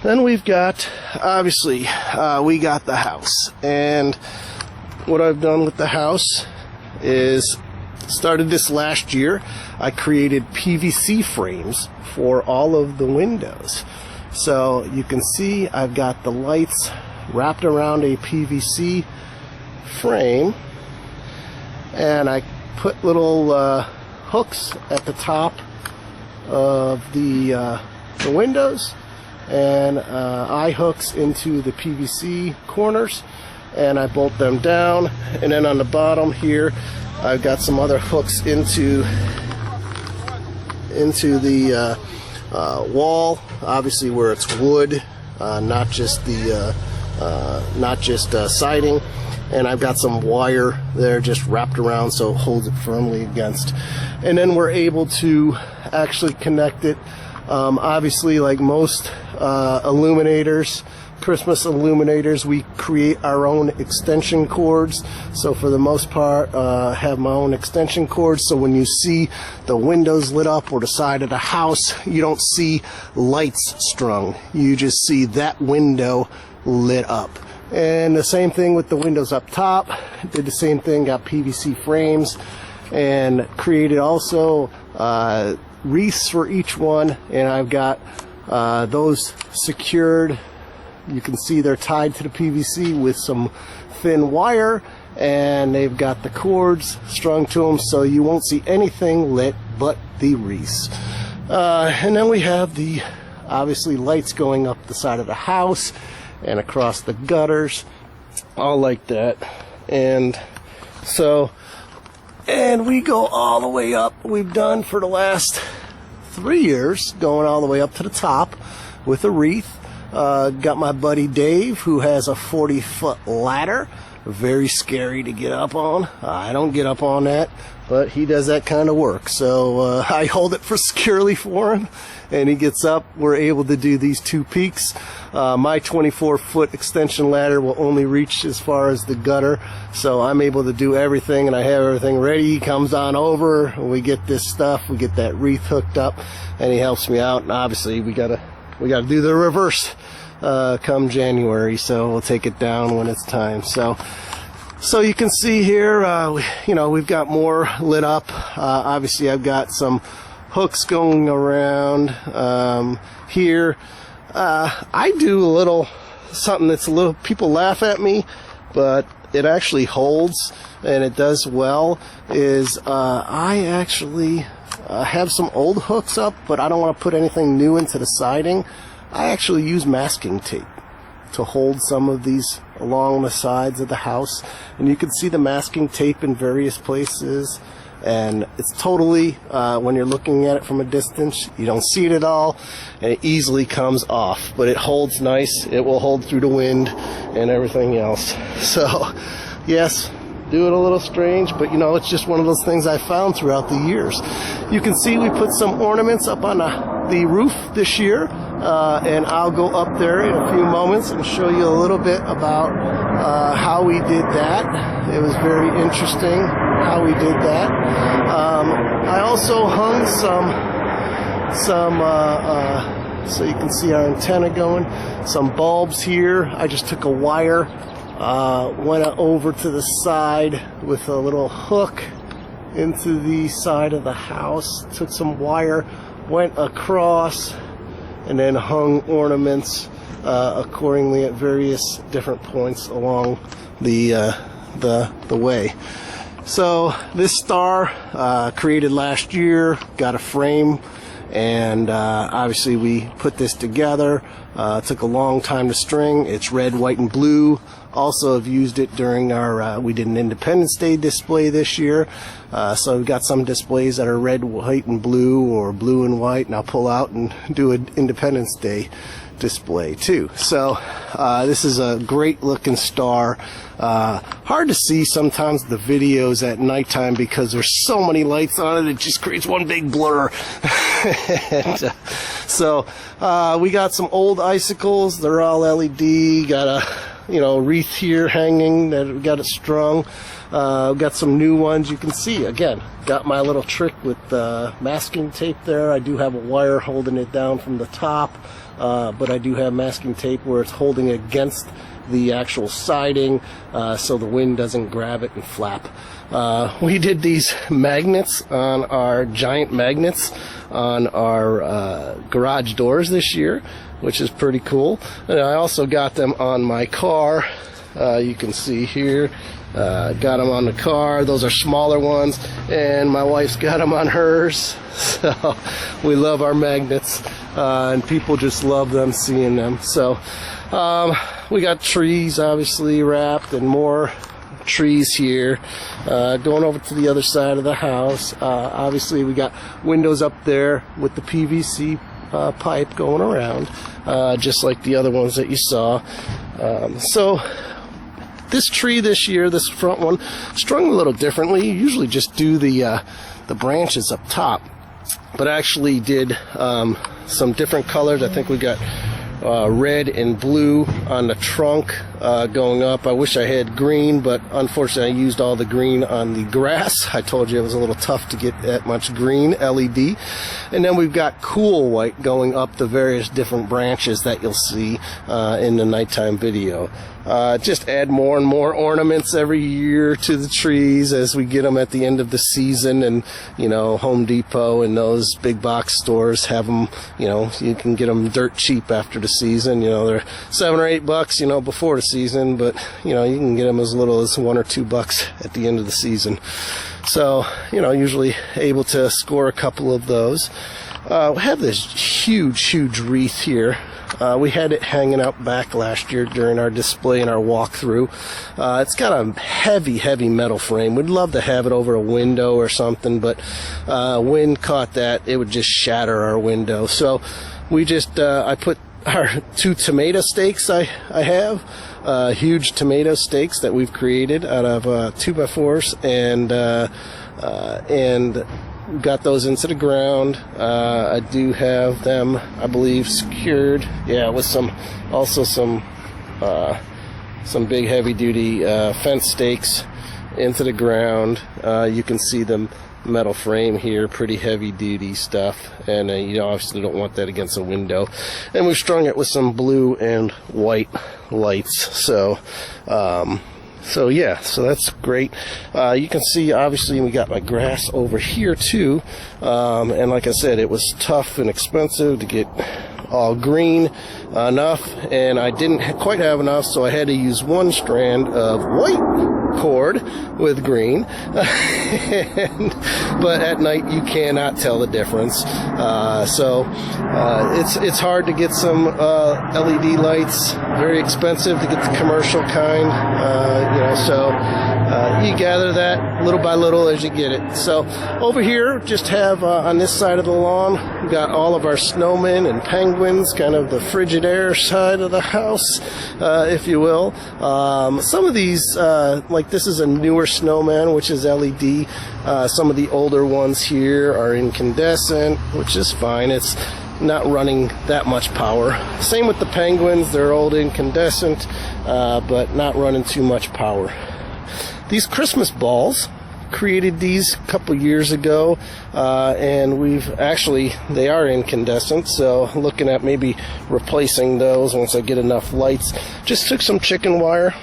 Then we've got, obviously, we got the house. And what I've done with the house is, started this last year, I created PVC frames for all of the windows. So you can see I've got the lights wrapped around a PVC frame, and I put little hooks at the top of the windows, and eye hooks into the PVC corners, and I bolt them down. And then on the bottom here I've got some other hooks into the wall, obviously where it's wood, not just siding. And I've got some wire there just wrapped around so it holds it firmly against. And then we're able to actually connect it. Obviously, like most illuminators, Christmas illuminators, we create our own extension cords. So for the most part, have my own extension cords. So when you see the windows lit up or the side of the house, you don't see lights strung. You just see that window lit up. And the same thing with the windows up top. Did the same thing, got PVC frames, and created also wreaths for each one. And I've got those secured. You can see they're tied to the PVC with some thin wire, and they've got the cords strung to them, so you won't see anything lit but the wreaths. And then we have the, obviously, lights going up the side of the house and across the gutters, all like that. And so, and we go all the way up. We've done for the last 3 years, going all the way up to the top with a wreath. Got my buddy Dave, who has a 40-foot ladder. Very scary to get up on. I don't get up on that, but he does that kind of work. So I hold it for securely for him, and he gets up. We're able to do these 2 peaks. My 24-foot extension ladder will only reach as far as the gutter, so I'm able to do everything, and I have everything ready. He comes on over, and we get this stuff. We get that wreath hooked up, and he helps me out. And obviously, we gotta do the reverse come January, so we'll take it down when it's time. So you can see here, we've got more lit up. Obviously, I've got some hooks going around here. I do a little something that's a little, people laugh at me, but it actually holds and it does well, is I actually have some old hooks up, but I don't want to put anything new into the siding. I actually use masking tape to hold some of these along the sides of the house, and you can see the masking tape in various places, and it's totally, when you're looking at it from a distance, you don't see it at all, and it easily comes off, but it holds nice. It will hold through the wind and everything else. So yes, do it a little strange, but it's just one of those things I found throughout the years. You can see we put some ornaments up on the roof this year, and I'll go up there in a few moments and show you a little bit about how we did that. It was very interesting how we did that. I also hung some so you can see our antenna going, some bulbs here. I just took a wire, went over to the side with a little hook into the side of the house, took some wire, went across, and then hung ornaments accordingly at various different points along the way. So this star created last year, got a frame, and obviously we put this together. It took a long time to string. It's red, white, and blue. Also have used it during our, we did an Independence Day display this year. So we've got some displays that are red, white, and blue, or blue and white, and I'll pull out and do an Independence Day display too. So this is a great looking star. Hard to see sometimes the videos at nighttime because there's so many lights on it, it just creates one big blur. And, so we got some old icicles. They're all LED. Got a wreath here hanging that we got it strung. Got some new ones. You can see again, got my little trick with masking tape there. I do have a wire holding it down from the top but I do have masking tape where it's holding against the actual siding, so the wind doesn't grab it and flap. We did these magnets on our giant magnets on our garage doors this year, which is pretty cool. And I also got them on my car. You can see here, got them on the car. Those are smaller ones, and my wife's got them on hers. So we love our magnets, and people just love them, seeing them. So we got trees obviously wrapped, and more trees here. Going over to the other side of the house, obviously we got windows up there with the PVC pipe going around, just like the other ones that you saw. So this tree this year, this front one, strung a little differently. You usually just do the branches up top, but I actually did some different colors. I think we got red and blue on the trunk going up. I wish I had green, but unfortunately I used all the green on the grass. I told you it was a little tough to get that much green LED. And then we've got cool white going up the various different branches that you'll see in the nighttime video. Just add more and more ornaments every year to the trees as we get them at the end of the season. And, you know, Home Depot and those big box stores have them, you know, you can get them dirt cheap after the season. You know, they're $7 or $8, you know, before the season, but, you know, you can get them as little as $1 or $2 at the end of the season. So, you know, usually able to score a couple of those. We have this huge wreath here. We had it hanging out back last year during our display and our walkthrough. It's got a heavy metal frame. We'd love to have it over a window or something, but wind caught that, it would just shatter our window. So we just, I put our 2 tomato stakes I have, huge tomato stakes that we've created out of 2x4s, and got those into the ground. I do have them, I believe, secured, with some big heavy duty fence stakes into the ground. You can see the metal frame here, pretty heavy duty stuff, and you obviously don't want that against a window. And we've strung it with some blue and white lights. So so that's great. You can see obviously we got my grass over here too, and like I said, it was tough and expensive to get all green enough, and I didn't quite have enough, so I had to use 1 strand of white cord with green. But at night you cannot tell the difference. It's hard to get some LED lights, very expensive to get the commercial kind, so you gather that little by little as you get it. So over here, just have on this side of the lawn, we got all of our snowmen and penguins, kind of the Frigidaire side of the house, if you will. Some of these, like this is a newer snowman, which is LED. Some of the older ones here are incandescent, which is fine. It's not running that much power. Same with the penguins, they're old incandescent, but not running too much power. These Christmas balls, created these a couple years ago, and they are incandescent, so looking at maybe replacing those once I get enough lights. Just took some chicken wire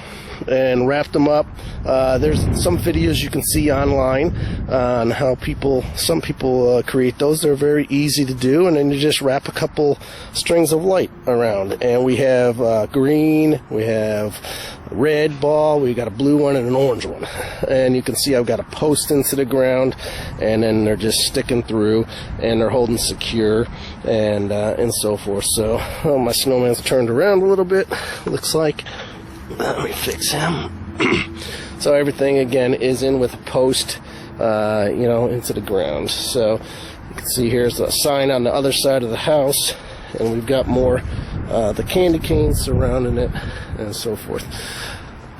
and wrapped them up. There's some videos you can see online on how some people create those. They're very easy to do, and then you just wrap a couple strings of light around. And we have green, we have a red ball, we got a blue one and an orange one. And you can see I've got a post into the ground, and then they're just sticking through, and they're holding secure, and so forth. So my snowman's turned around a little bit, looks like. Let me fix him. So everything again is in with a post, into the ground. So you can see here's a sign on the other side of the house, and we've got more the candy canes surrounding it, and so forth.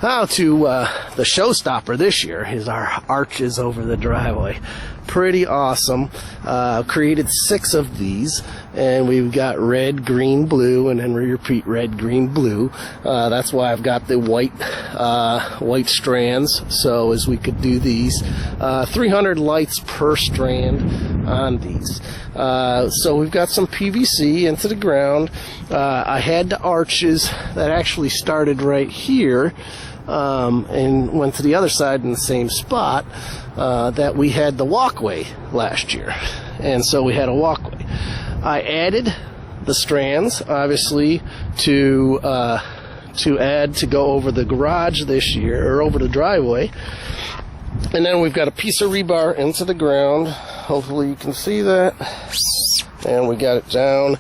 Now to the showstopper this year is our arches over the driveway. Pretty awesome. Created 6 of these, and we've got red, green, blue, and then we repeat red, green, blue. That's why I've got the white strands, so as we could do these. 300 lights per strand. on these. So we've got some PVC into the ground. I had the arches that actually started right here and went to the other side in the same spot that we had the walkway last year. And so we had a walkway. I added the strands, obviously, to add to go over the garage this year, or over the driveway. And then we've got a piece of rebar into the ground. Hopefully you can see that. And we got it down,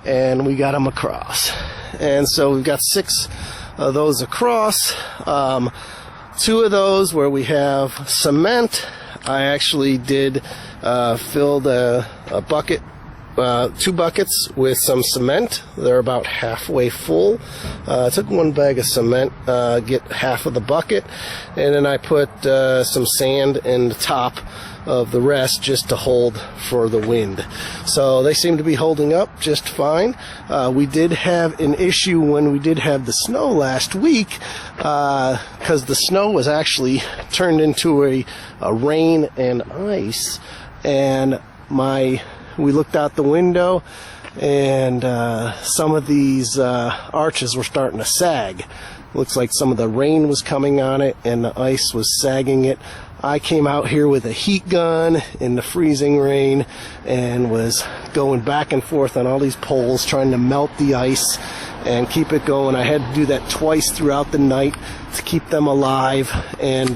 and we got them across. And so we've got 6 of those across. 2 of those where we have cement, I actually did fill a bucket, 2 buckets with some cement. They're about halfway full. I took 1 bag of cement, get half of the bucket, and then I put some sand in the top of the rest just to hold for the wind. So they seem to be holding up just fine. We did have an issue when we did have the snow last week, because the snow was actually turned into a rain and ice, and we looked out the window, and some of these arches were starting to sag. Looks like some of the rain was coming on it and the ice was sagging it. I came out here with a heat gun in the freezing rain and was going back and forth on all these poles trying to melt the ice and keep it going. I had to do that twice throughout the night to keep them alive, and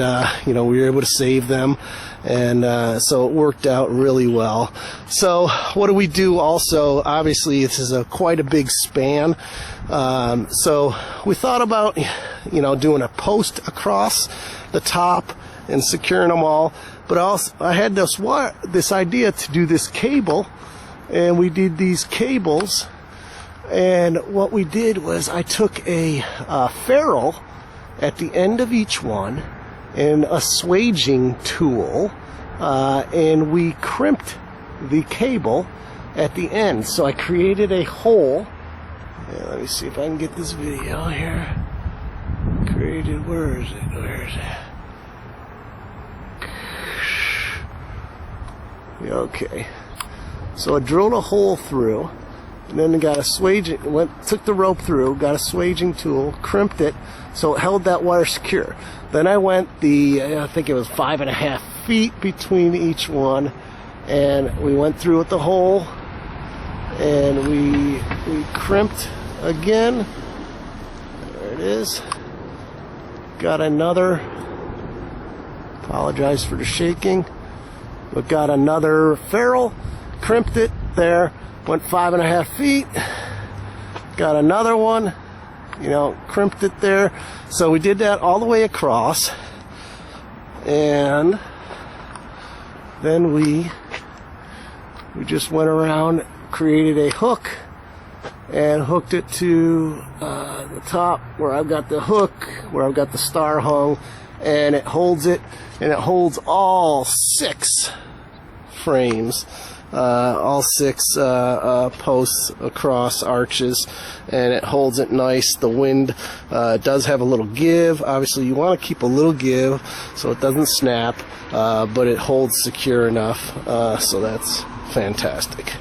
we were able to save them. And so it worked out really well. So what do we do also? Obviously, this is quite a big span. So we thought about, doing a post across the top and securing them all. But also, I had this idea to do this cable, and we did these cables. And what we did was I took a ferrule at the end of each one and a swaging tool, and we crimped the cable at the end. So I created a hole. Yeah, let me see if I can get this video here. Created, where is it? Okay. So I drilled a hole through, and then got a swaging, took the rope through, got a swaging tool, crimped it so it held that wire secure. Then I went I think it was 5.5 feet between each one, and we went through with the hole, and we crimped again. There it is. Got another, apologize for the shaking, but got another ferrule, crimped it there, went 5.5 feet, got another one, crimped it there. So we did that all the way across, and then we just went around, created a hook, and hooked it to the top where I've got the hook, where I've got the star hung, and it holds it, and it holds all 6 frames, all 6 posts across arches, and it holds it nice. The wind does have a little give. Obviously you want to keep a little give so it doesn't snap, but it holds secure enough, so that's fantastic.